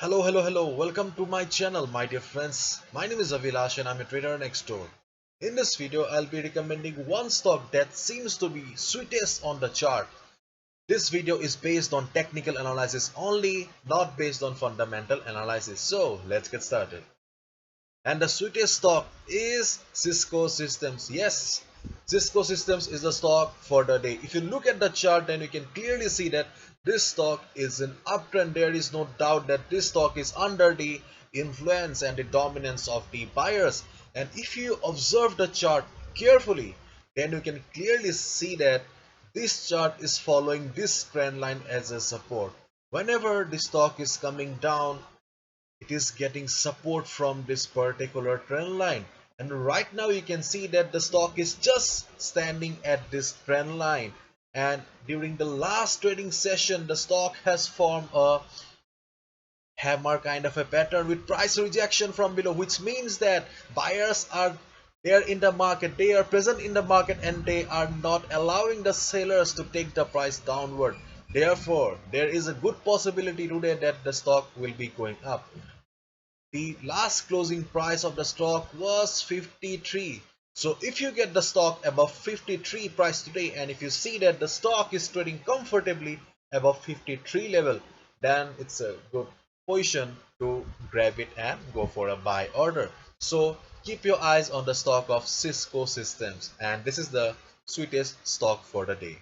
Hello. Welcome to my channel, my dear friends. My name is Avilash and I'm a trader next door. In this video, I'll be recommending one stock that seems to be sweetest on the chart. This video is based on technical analysis only, not based on fundamental analysis. So, let's get started. And the sweetest stock is Cisco Systems. Yes, Cisco Systems is the stock for the day. If you look at the chart, then you can clearly see that this stock is an uptrend. There is no doubt that this stock is under the influence and the dominance of the buyers. And if you observe the chart carefully, then you can clearly see that this chart is following this trend line as a support. Whenever the stock is coming down, it is getting support from this particular trend line, and right now you can see that the stock is just standing at this trend line. And during the last trading session, the stock has formed a hammer kind of a pattern with price rejection from below, which means that buyers are there in the market, they are present in the market, and they are not allowing the sellers to take the price downward. Therefore, there is a good possibility today that the stock will be going up. The last closing price of the stock was 53. So if you get the stock above 53 price today, and if you see that the stock is trading comfortably above 53 level, then it's a good position to grab it and go for a buy order. So keep your eyes on the stock of Cisco Systems, and this is the sweetest stock for the day.